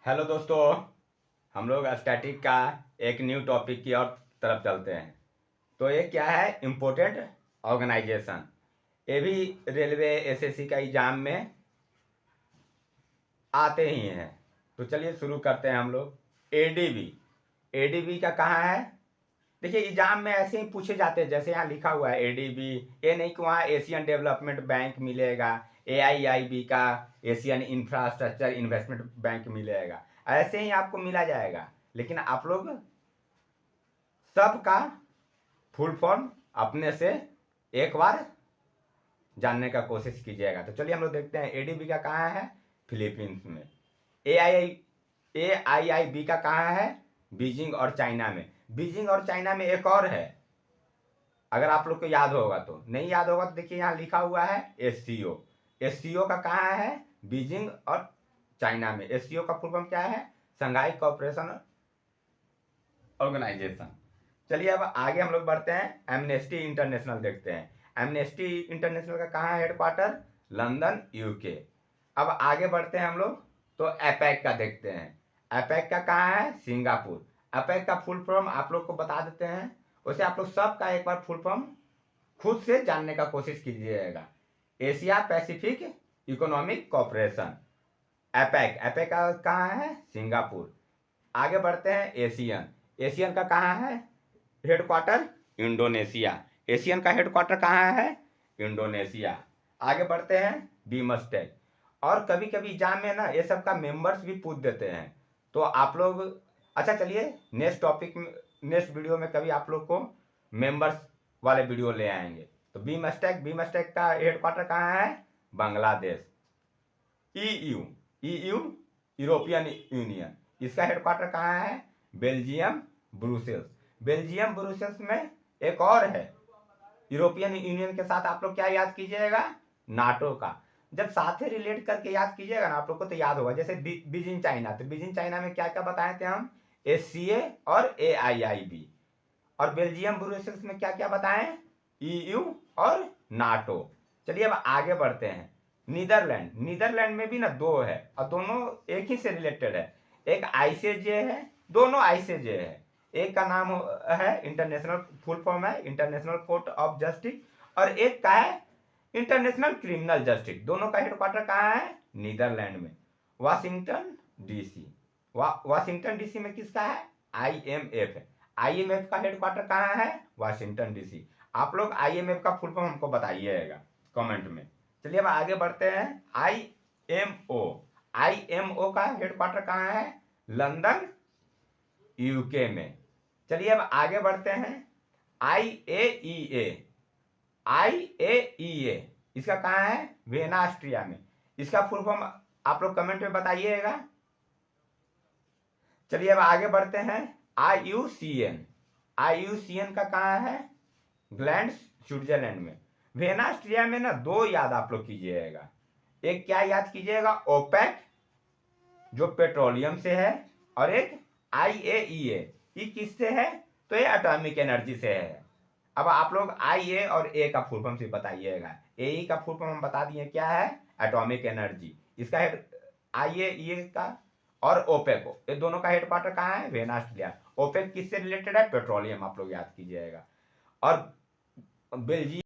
Hello दोस्तों, हम लोग स्टैटिक का एक न्यू टॉपिक की ओर तरफ चलते हैं। तो ये क्या है? Important organisation. ये भी रेलवे एसएससी का एग्जाम में आते ही हैं। तो चलिए शुरू करते हैं हम लोग। एडीबी। एडीबी का कहाँ है? देखिए एग्जाम में ऐसे ही पूछे जाते हैं, जैसे यहाँ लिखा हुआ है एडीबी। ये नहीं कि वहाँ एशियन डेवलपमेंट बैंक मिलेगा, एआईआईबी का एशियन इंफ्रास्ट्रक्चर इन्वेस्टमेंट बैंक मिलेगा, ऐसे ही आपको मिला जाएगा। लेकिन आप लोग सबका फुल फॉर्म अपने से एक बार जानने का कोशिश कीजिएगा। तो चलिए हम लोग देखते हैं एडीबी का कहाँ है। फिलीपींस में। एआईआईबी का कहाँ है? बीजिंग और चाइना में। बीजिंग और चाइना में एक और है, अगर आप लोग को याद होगा। तो नहीं याद होगा तो देखिए यहाँ लिखा हुआ है एससीओ। एससीओ का कहाँ है? बीजिंग और चाइना में। एससीओ का फुल फॉर्म क्या है? Shanghai cooperation organisation. चलिए अब आगे हम लोग बढ़ते हैं। एमनेस्टी इंटरनेशनल देखते हैं। एमनेस्टी इंटरनेशनल का कहाँ है हेडक्वार्टर? London, UK. अब आगे बढ़ते हैं हम लोग, तो एपैक का देखते हैं। एपैक का कहाँ है? सिंगापुर। एपैक का फुल फॉर्म आप लोग को बता देते हैं। वैसे आप लोग सबका एक बार फुल फॉर्म खुद से जानने का कोशिश कीजिएगा। Asia Pacific economic cooperation. APAC. APAC का कहाँ है? सिंगापुर। आगे बढ़ते हैं एशियन। एशियन का कहाँ है हेडक्वार्टर? इंडोनेशिया। एशियन का हेडक्वार्टर कहाँ है? इंडोनेशिया। आगे बढ़ते हैं बीमस्टेक। और कभी कभी एग्जाम में ना ये सब का मेंबर्स भी पूछ देते हैं। तो आप लोग, अच्छा चलिए नेक्स्ट टॉपिक में, नेक्स्ट वीडियो में कभी आप लोग को मेंबर्स वाले वीडियो ले आएंगे। तो बीमस्टेक। बीमस्टेक का हेडक्वार्टर कहाँ है? Bangladesh. EU. EU European union. इसका हेडक्वार्टर कहाँ है? Belgium, Brussels. बेल्जियम ब्रुसेल्स में एक और है यूरोपियन यूनियन के साथ। आप लोग क्या याद कीजिएगा? नाटो का। जब साथ ही रिलेट करके याद कीजिएगा ना आप लोग को तो याद होगा। जैसे बीजिंग चाइना, तो बीजिंग चाइना में क्या क्या बताए थे हम? एससीए और एआईआईबी। और बेल्जियम ब्रुसेल्स में क्या क्या बताएं? ईयू और नाटो। चलिए अब आगे बढ़ते हैं। नीदरलैंड। नीदरलैंड में भी ना दो है और दोनों एक ही से रिलेटेड है। एक आईसीजे है, दोनों आईसीजे है। एक का नाम है इंटरनेशनल, फुल फॉर्म है इंटरनेशनल कोर्ट ऑफ जस्टिस, और एक का है इंटरनेशनल क्रिमिनल जस्टिस। दोनों का हेडक्वार्टर कहाँ है? नीदरलैंड में। Washington DC. वाशिंगटन डीसी में किसका है? आईएमएफ है। आईएमएफ का हेडक्वार्टर कहाँ है? Washington DC. आप लोग आईएमएफ का फुल फॉर्म हमको बताइएगा कमेंट में। चलिए अब आगे बढ़ते हैं। आईएमओ। आईएमओ का हेडक्वार्टर कहाँ है? लंदन, यूके में। चलिए अब आगे बढ़ते हैं। आईएईए। आईएईए इसका कहाँ है? वियना, ऑस्ट्रिया में। इसका फुल फॉर्म आप लोग कमेंट में बताइएगा। चलिए अब आगे बढ़ते हैं। आईयूसीएन। आईयूसीएन का कहाँ है? ग्लैंड, स्विट्जरलैंड में। वियना, ऑस्ट्रिया में ना दो याद आप लोग कीजिएगा। एक क्या याद कीजिएगा? ओपेक जो पेट्रोलियम से है, और एक आईएईए। ये किससे है? तो ये एटॉमिक एनर्जी से है। अब आप लोग आई ए और ए का फुल फॉर्म से बताइएगा। ए का फुल फॉर्म हम बता दिए क्या है? Atomic energy. इसका हेड आई ए का, और ओपेक, ये दोनों का हेडक्वार्टर कहाँ है? Vienna, Austria. ओपेक किससे रिलेटेड है? पेट्रोलियम। आप लोग याद कीजिएगा। और बेल्जियम